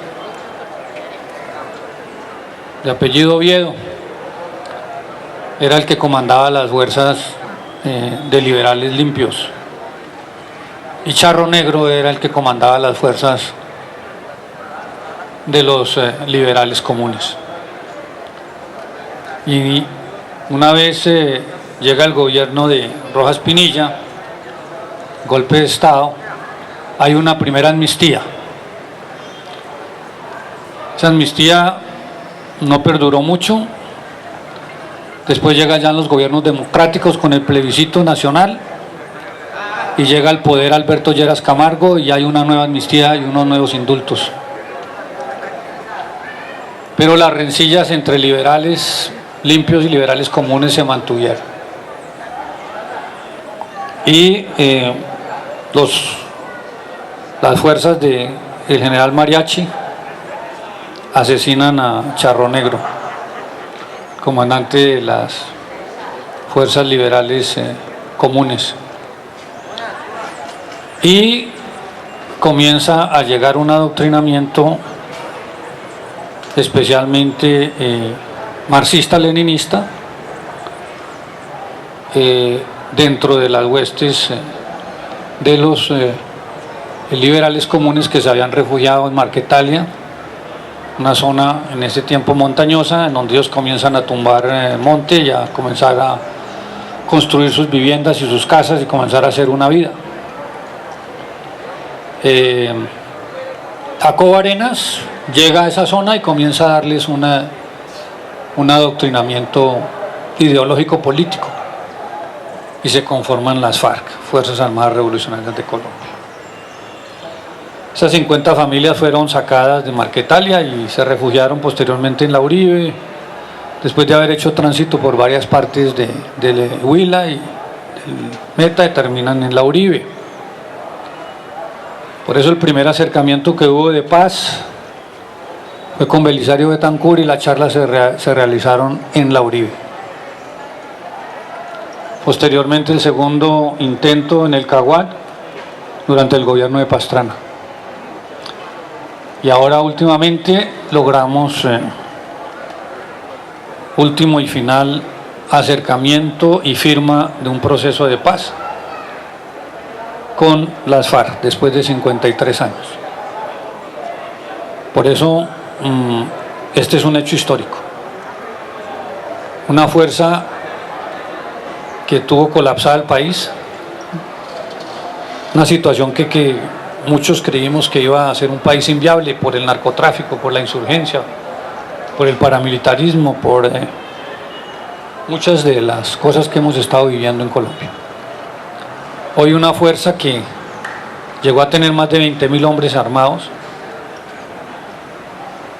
de apellido Oviedo, era el que comandaba las fuerzas de liberales limpios, y Charro Negro era el que comandaba las fuerzas de los liberales comunes. Y una vez llega el gobierno de Rojas Pinilla, golpe de Estado, hay una primera amnistía. Esa amnistía no perduró mucho. Después llegan ya los gobiernos democráticos con el plebiscito nacional y llega al poder Alberto Lleras Camargo y hay una nueva amnistía y unos nuevos indultos. Pero las rencillas entre liberales limpios y liberales comunes se mantuvieron. Y las fuerzas del general Mariachi asesinan a Charro Negro, comandante de las fuerzas liberales comunes. Y comienza a llegar un adoctrinamiento especialmente marxista-leninista dentro de las huestes de los liberales comunes que se habían refugiado en Marquetalia, una zona en ese tiempo montañosa, en donde ellos comienzan a tumbar monte y a comenzar a construir sus viviendas y sus casas y comenzar a hacer una vida. Jacobo Arenas llega a esa zona y comienza a darles un adoctrinamiento ideológico político y se conforman las FARC, Fuerzas Armadas Revolucionarias de Colombia. Esas 50 familias fueron sacadas de Marquetalia y se refugiaron posteriormente en La Uribe, después de haber hecho tránsito por varias partes de Huila y del Meta, terminan en La Uribe. Por eso el primer acercamiento que hubo de paz fue con Belisario Betancur y las charlas se realizaron en La Uribe. Posteriormente el segundo intento en el Caguán durante el gobierno de Pastrana. Y ahora últimamente logramos último y final acercamiento y firma de un proceso de paz con las FARC después de 53 años. Por eso este es un hecho histórico. Una fuerza que tuvo colapsada el país, una situación que muchos creímos que iba a ser un país inviable por el narcotráfico, por la insurgencia, por el paramilitarismo, por muchas de las cosas que hemos estado viviendo en Colombia. Hoy una fuerza que llegó a tener más de 20.000 hombres armados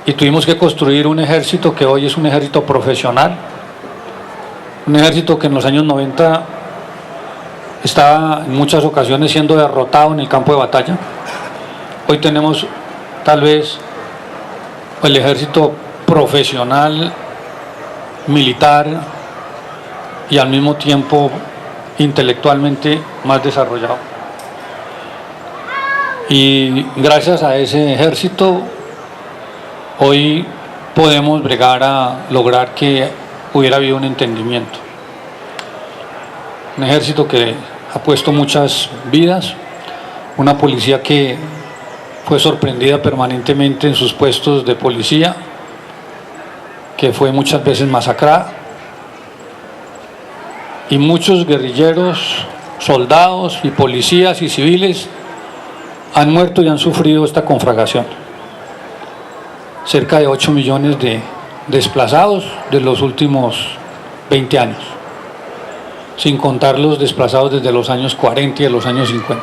y tuvimos que construir un ejército que hoy es un ejército profesional, un ejército que en los años 90 estaba en muchas ocasiones siendo derrotado en el campo de batalla. Hoy tenemos tal vez el ejército profesional, militar y al mismo tiempo intelectualmente más desarrollado. Y gracias a ese ejército hoy podemos bregar a lograr que hubiera habido un entendimiento. Un ejército que ha puesto muchas vidas, una policía que fue sorprendida permanentemente en sus puestos de policía, que fue muchas veces masacrada, y muchos guerrilleros, soldados y policías y civiles han muerto y han sufrido esta conflagración. Cerca de 8 millones de desplazados de los últimos 20 años, sin contar los desplazados desde los años 40 y de los años 50.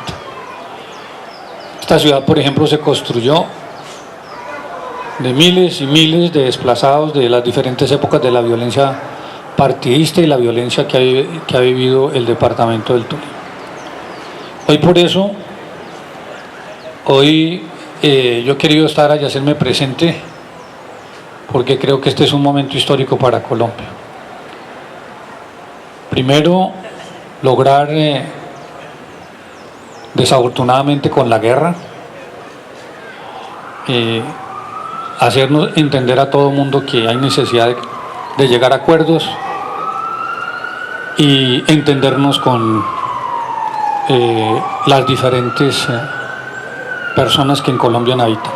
Esta ciudad, por ejemplo, se construyó de miles y miles de desplazados de las diferentes épocas de la violencia partidista y la violencia que ha vivido el departamento del Tolima. Hoy por eso, yo he querido estar allá, hacerme presente, porque creo que este es un momento histórico para Colombia. Primero, lograr, desafortunadamente con la guerra, hacernos entender a todo el mundo que hay necesidad de llegar a acuerdos y entendernos con las diferentes personas que en Colombia habitan.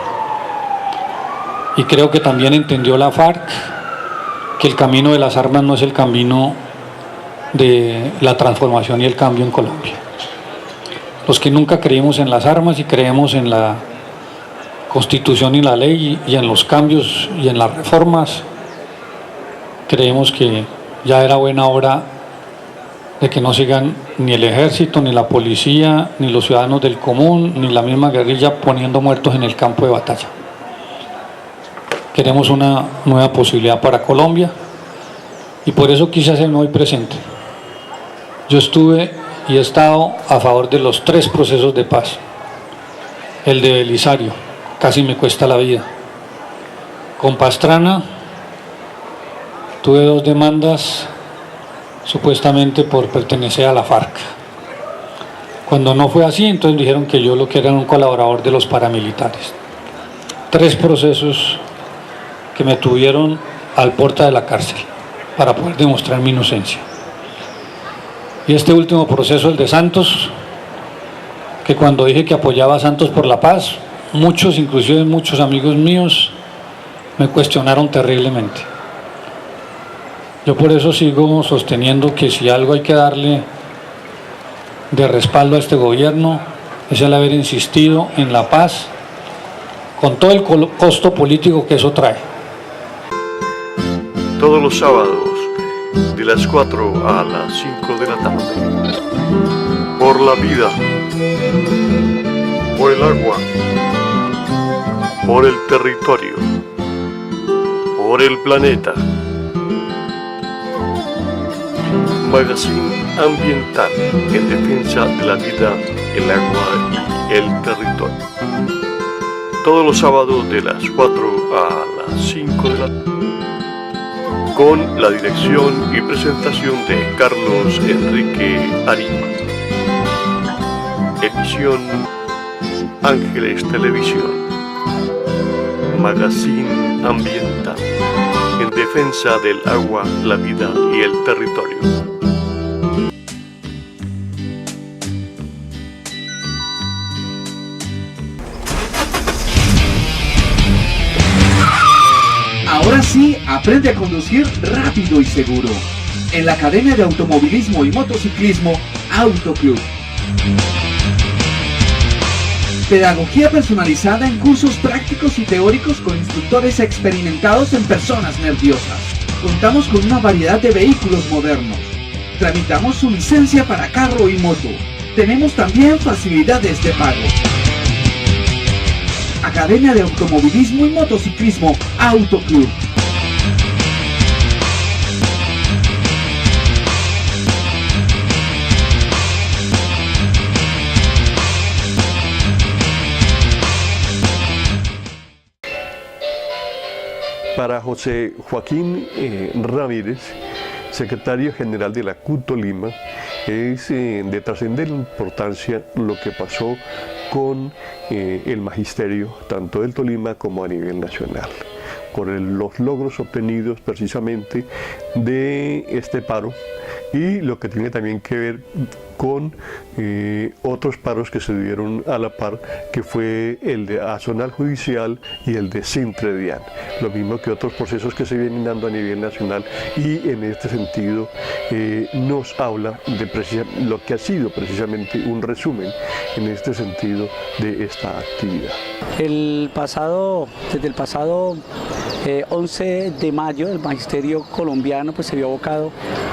Y creo que también entendió la FARC que el camino de las armas no es el camino de la transformación y el cambio en Colombia. Los que nunca creímos en las armas y creemos en la Constitución y la ley y en los cambios y en las reformas, creemos que ya era buena hora de que no sigan ni el ejército, ni la policía, ni los ciudadanos del común, ni la misma guerrilla poniendo muertos en el campo de batalla. Queremos una nueva posibilidad para Colombia y por eso quise hacerme hoy presente. Yo estuve y he estado a favor de los 3 procesos de paz. El de Belisario, casi me cuesta la vida. Con Pastrana tuve 2 demandas supuestamente por pertenecer a la FARC. Cuando no fue así, entonces dijeron que yo lo que era un colaborador de los paramilitares. 3 procesos que me tuvieron al puerta de la cárcel para poder demostrar mi inocencia. Y este último proceso, el de Santos, que cuando dije que apoyaba a Santos por la paz, muchos, inclusive muchos amigos míos, me cuestionaron terriblemente. Yo por eso sigo sosteniendo que si algo hay que darle de respaldo a este gobierno es el haber insistido en la paz con todo el costo político que eso trae. Todos los sábados de las 4 a las 5 de la tarde. Por la vida, por el agua, por el territorio, por el planeta. Magazine ambiental en defensa de la vida, el agua y el territorio. Todos los sábados de las 4 a las 5 de la tarde. Con la dirección y presentación de Carlos Enrique Arima. Emisión Ángeles Televisión. Magazine ambiental en defensa del agua, la vida y el territorio. Ahora sí, aprende a conducir rápido y seguro. En la Academia de Automovilismo y Motociclismo, Autoclub. Pedagogía personalizada en cursos prácticos y teóricos con instructores experimentados en personas nerviosas. Contamos con una variedad de vehículos modernos. Tramitamos su licencia para carro y moto. Tenemos también facilidades de pago. Academia de Automovilismo y Motociclismo, Autoclub. Para José Joaquín Ramírez, secretario general de la CUT Tolima, es de trascendente importancia lo que pasó con el magisterio, tanto del Tolima como a nivel nacional, por los logros obtenidos precisamente de este paro y lo que tiene también que ver con otros paros que se dieron a la par, que fue el de Azonal Judicial y el de Sintredian, lo mismo que otros procesos que se vienen dando a nivel nacional, y en este sentido nos habla de lo que ha sido precisamente un resumen en este sentido de esta actividad. Desde el pasado 11 de mayo el magisterio colombiano pues se vio abocado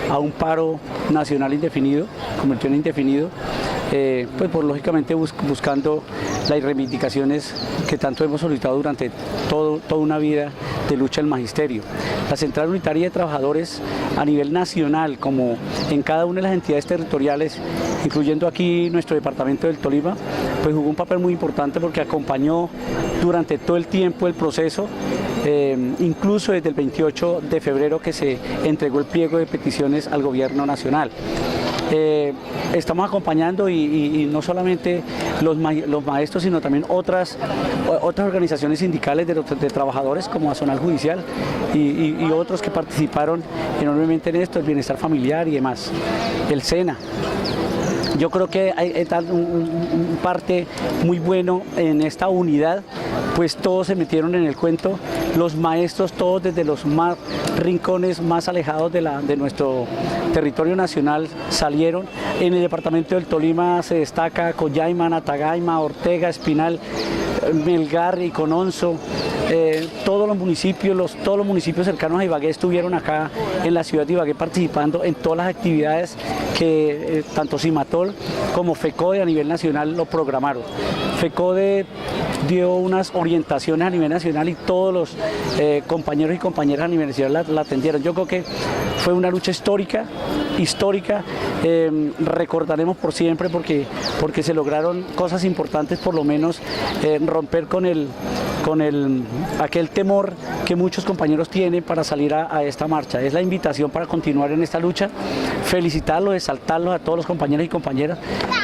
a un paro nacional indefinido, convirtió en indefinido, pues lógicamente buscando las reivindicaciones que tanto hemos solicitado durante toda una vida de lucha del magisterio. La Central Unitaria de Trabajadores a nivel nacional, como en cada una de las entidades territoriales, incluyendo aquí nuestro departamento del Tolima, pues jugó un papel muy importante porque acompañó durante todo el tiempo el proceso, incluso desde el 28 de febrero que se entregó el pliego de peticiones al gobierno nacional. Estamos acompañando y no solamente los maestros, sino también otras organizaciones sindicales de trabajadores como Azonal Judicial y otros que participaron enormemente en esto, el bienestar familiar y demás, el SENA. Yo creo que hay un parte muy bueno en esta unidad, pues todos se metieron en el cuento, los maestros todos desde los más rincones más alejados de nuestro territorio nacional salieron. En el departamento del Tolima se destaca Coyaima, Natagaima, Ortega, Espinal, Melgar y Cononso. Todos los municipios cercanos a Ibagué estuvieron acá en la ciudad de Ibagué participando en todas las actividades que tanto Cimatol como FECODE a nivel nacional lo programaron. FECODE dio unas orientaciones a nivel nacional y todos los compañeros y compañeras a nivel nacional la atendieron. Yo creo que fue una lucha histórica, recordaremos por siempre porque se lograron cosas importantes, por lo menos romper con aquel temor que muchos compañeros tienen para salir a esta marcha. Es la invitación para continuar en esta lucha, felicitarlos, exaltarlos a todos los compañeros y compañeras,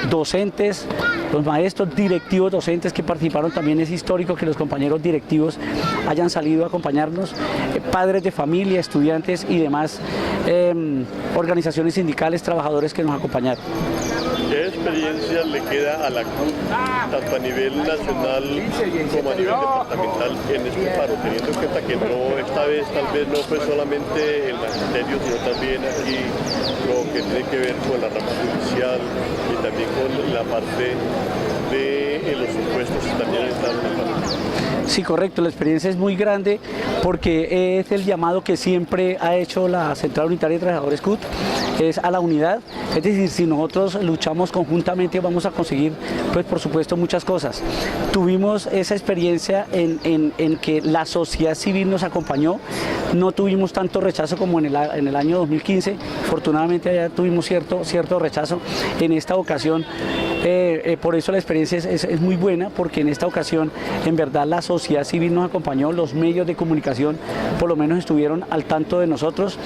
docentes, los maestros, directivos docentes que participaron. También es histórico que los compañeros directivos hayan salido a acompañarnos, padres de familia, estudiantes y demás organizaciones sindicales, trabajadores que nos acompañaron. ¿Qué experiencia le queda a la CUT, tanto a nivel nacional como a nivel departamental, en este paro, teniendo en cuenta que esta vez tal vez no fue solamente el magisterio, sino también aquí lo que tiene que ver con la rama judicial y también con la parte de los impuestos que también están en el paro? Sí, correcto, la experiencia es muy grande porque es el llamado que siempre ha hecho la Central Unitaria de Trabajadores CUT, es a la unidad. Es decir, si nosotros luchamos conjuntamente vamos a conseguir, pues por supuesto, muchas cosas. Tuvimos esa experiencia en que la sociedad civil nos acompañó, no tuvimos tanto rechazo como en el año 2015, afortunadamente ya tuvimos cierto rechazo. En esta ocasión, por eso la experiencia es muy buena, porque en esta ocasión en verdad la sociedad civil nos acompañó, los medios de comunicación por lo menos estuvieron al tanto de nosotros,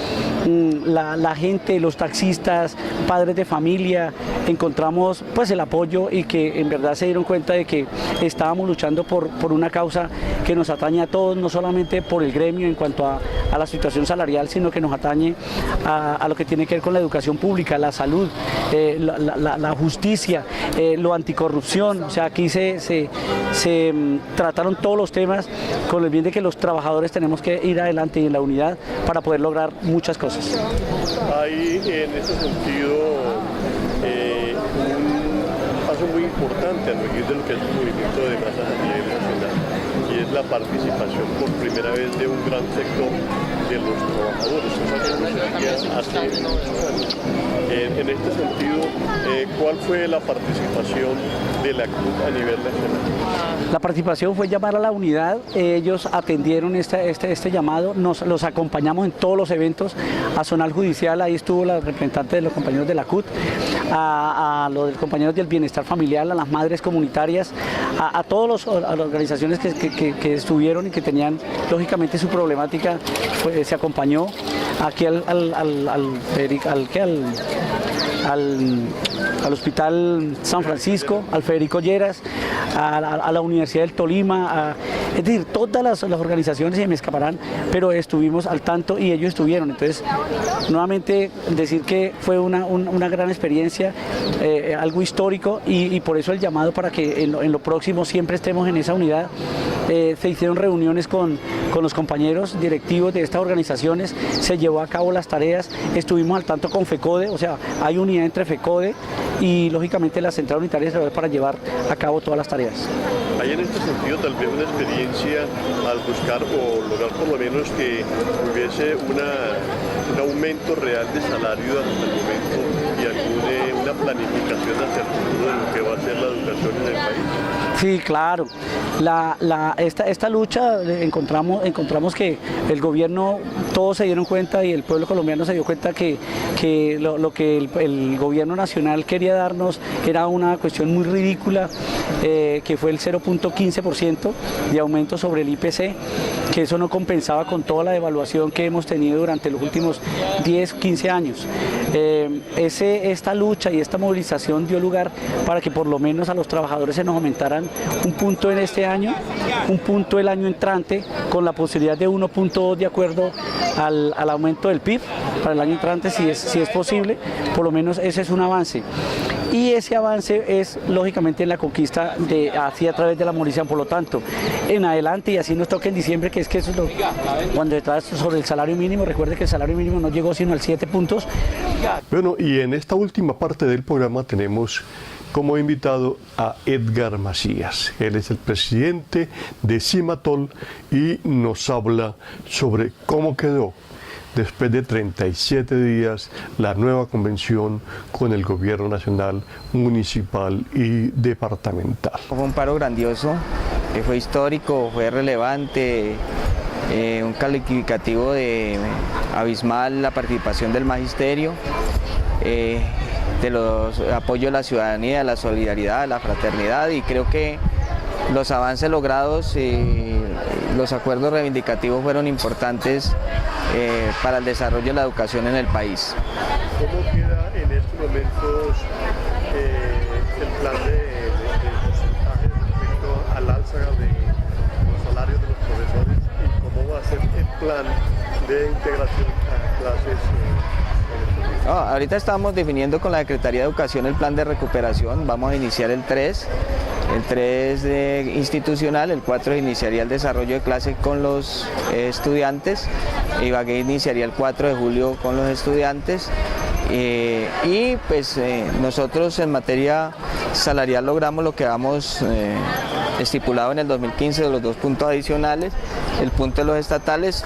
la gente, los taxistas, padres de familia, encontramos pues el apoyo y que en verdad se dieron cuenta de que estábamos luchando por una causa que nos atañe a todos, no solamente por el gremio en cuanto a la situación salarial, sino que nos atañe a lo que tiene que ver con la educación pública, la salud, la justicia, lo anticorrupción. O sea, aquí se trataron todos los temas con el bien de que los trabajadores tenemos que ir adelante y en la unidad para poder lograr muchas cosas. Hay en ese sentido un paso muy importante a regir de lo que es el movimiento de masas a nivel nacional, y es la participación por primera vez de un gran sector de los trabajadores, cosa que no se hacía hace muchos años. En este sentido, ¿cuál fue la participación de la CUT a nivel nacional? La participación fue llamar a la unidad, ellos atendieron este llamado, los acompañamos en todos los eventos, a Zonal Judicial, ahí estuvo la representante de los compañeros de la CUT, a los compañeros del bienestar familiar, a las madres comunitarias, a todas las organizaciones que estuvieron y que tenían lógicamente su problemática, pues, se acompañó aquí al Hospital San Francisco, al Federico Lleras, a la Universidad del Tolima, es decir, todas las organizaciones, se me escaparán, pero estuvimos al tanto y ellos estuvieron. Entonces, nuevamente decir que fue una gran experiencia, algo histórico, y por eso el llamado para que en lo próximo siempre estemos en esa unidad. Se hicieron reuniones con los compañeros directivos de estas organizaciones, se llevó a cabo las tareas, estuvimos al tanto con FECODE, o sea, hay unidad entre FECODE y lógicamente la Central Unitaria de Salud para llevar a cabo todas las tareas. ¿Hay en este sentido tal vez una experiencia al buscar o lograr por lo menos que hubiese un aumento real de salario hasta el momento y una planificación hacia el futuro de lo que va a ser la educación en el país? Sí, claro. Esta lucha encontramos que el gobierno, todos se dieron cuenta y el pueblo colombiano se dio cuenta que lo que el gobierno nacional quería darnos era una cuestión muy ridícula, que fue el 0.15% de aumento sobre el IPC, que eso no compensaba con toda la devaluación que hemos tenido durante los últimos 10, 15 años. Esta lucha y esta movilización dio lugar para que por lo menos a los trabajadores se nos aumentaran un punto en este año, un punto el año entrante, con la posibilidad de 1.2 de acuerdo al aumento del PIB para el año entrante, si es posible. Por lo menos ese es un avance. Y ese avance es lógicamente en la conquista a través de la movilización. Por lo tanto, en adelante, y así nos toca en diciembre, que eso es cuando se trata sobre el salario mínimo, recuerde que el salario mínimo no llegó sino al 7 puntos. Bueno, y en esta última parte del programa tenemos como invitado a Edgar Macías. Él es el presidente de Cimatol y nos habla sobre cómo quedó después de 37 días la nueva convención con el gobierno nacional, municipal y departamental. Fue un paro grandioso, fue histórico, fue relevante, un calificativo de abismal la participación del magisterio, de los apoyos de la ciudadanía, de la solidaridad, de la fraternidad, y creo que los avances logrados y los acuerdos reivindicativos fueron importantes para el desarrollo de la educación en el país. ¿Cómo queda en estos momentos el plan de porcentaje respecto al alza de los salarios de los profesores, y cómo va a ser el plan de integración a clases? Ahorita estamos definiendo con la Secretaría de Educación el plan de recuperación. Vamos a iniciar el 3 institucional, el 4 iniciaría el desarrollo de clases con los estudiantes, Ibagué iniciaría el 4 de julio con los estudiantes, y pues nosotros en materia salarial logramos lo que habíamos estipulado en el 2015 de los 2 puntos adicionales, el punto de los estatales.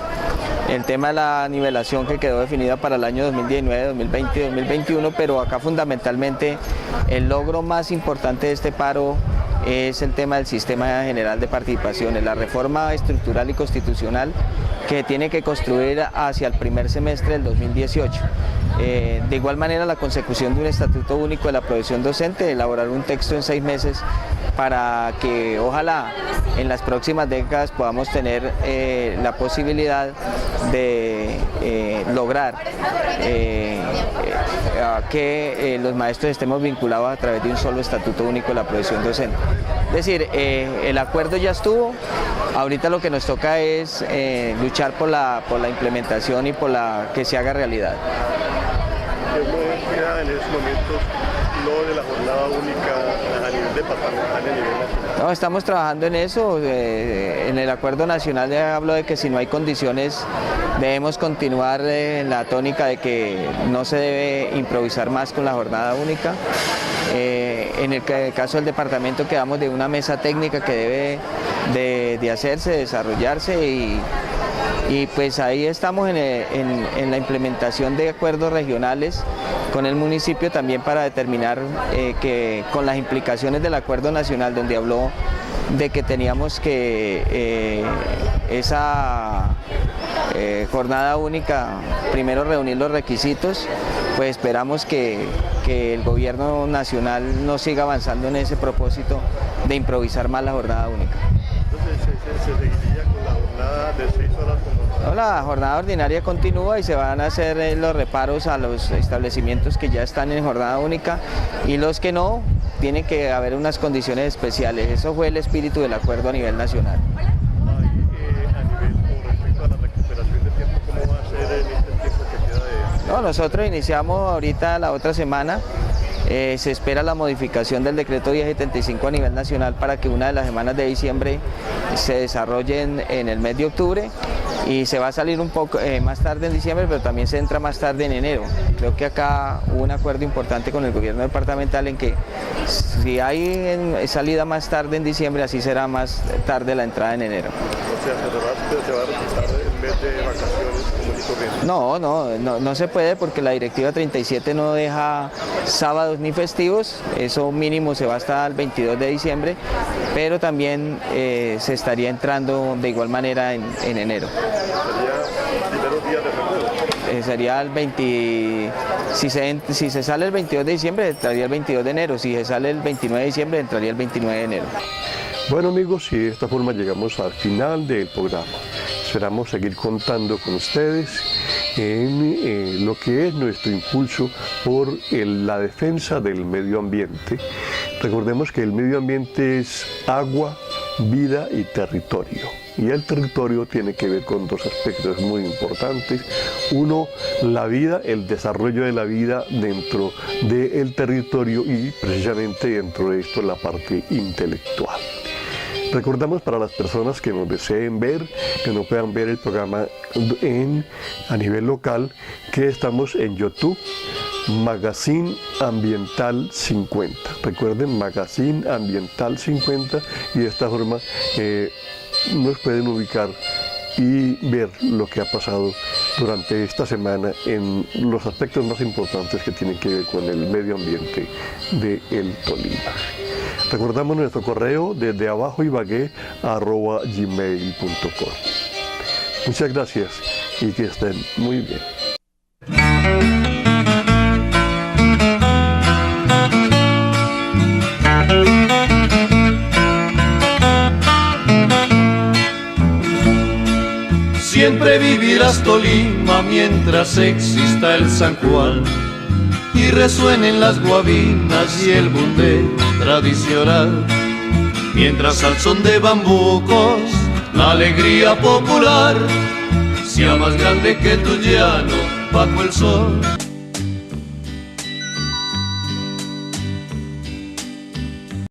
el tema de la nivelación que quedó definida para el año 2019, 2020 y 2021, pero acá fundamentalmente el logro más importante de este paro es el tema del sistema general de participaciones, la reforma estructural y constitucional que tiene que construir hacia el primer semestre del 2018. De igual manera, la consecución de un estatuto único de la profesión docente, elaborar un texto en 6 meses para que ojalá en las próximas décadas podamos tener la posibilidad de lograr que los maestros estemos vinculados a través de un solo estatuto único de la profesión docente. Es decir, el acuerdo ya estuvo, ahorita lo que nos toca es luchar por la implementación y por que se haga realidad. En esos momentos lo de la jornada única a nivel departamental, a nivel nacional? No, estamos trabajando en eso. En el acuerdo nacional hablo de que si no hay condiciones debemos continuar en la tónica de que no se debe improvisar más con la jornada única. En el caso del departamento quedamos de una mesa técnica que debe de hacerse, desarrollarse y pues ahí estamos en la implementación de acuerdos regionales con el municipio también para determinar que con las implicaciones del acuerdo nacional donde habló de que teníamos que esa jornada única, primero reunir los requisitos, pues esperamos que el gobierno nacional no siga avanzando en ese propósito de improvisar más la jornada única. Entonces, ¿se seguiría con la jornada de 6 horas? No, la jornada ordinaria continúa y se van a hacer los reparos a los establecimientos que ya están en jornada única y los que no, tienen que haber unas condiciones especiales. Eso fue el espíritu del acuerdo a nivel nacional. A nivel con respecto a la recuperación de tiempo, ¿cómo va a ser en este tiempo que queda de...? No, nosotros iniciamos ahorita la otra semana. Se espera la modificación del decreto 1075 a nivel nacional para que una de las semanas de diciembre se desarrolle en el mes de octubre y se va a salir un poco más tarde en diciembre, pero también se entra más tarde en enero. Creo que acá hubo un acuerdo importante con el gobierno departamental en que si hay salida más tarde en diciembre, así será más tarde la entrada en enero. O sea, ¿se va a respetar el mes de vacaciones común y corriente? No se puede porque la directiva 37 no deja sábados ni festivos, eso mínimo se va hasta el 22 de diciembre, pero también se estaría entrando de igual manera en enero. ¿Sería los primeros días de febrero? Sería el 20, si se sale el 22 de diciembre entraría el 22 de enero, si se sale el 29 de diciembre entraría el 29 de enero. Bueno amigos, y de esta forma llegamos al final del programa. Esperamos seguir contando con ustedes en lo que es nuestro impulso por la defensa del medio ambiente. Recordemos que el medio ambiente es agua, vida y territorio. Y el territorio tiene que ver con 2 aspectos muy importantes. Uno, la vida, el desarrollo de la vida dentro del territorio y precisamente dentro de esto la parte intelectual. Recordamos para las personas que nos deseen ver, que no puedan ver el programa a nivel local, que estamos en YouTube, Magazine Ambiental 50. Recuerden, Magazine Ambiental 50 y de esta forma nos pueden ubicar y ver lo que ha pasado durante esta semana en los aspectos más importantes que tienen que ver con el medio ambiente del Tolima. Recordamos nuestro correo desde abajoibagué@gmail.com. Muchas gracias y que estén muy bien. Siempre vivirás Tolima mientras exista el San Juan y resuenen las guabinas y el bundé tradicional, mientras al son de bambucos la alegría popular sea más grande que tu llano bajo el sol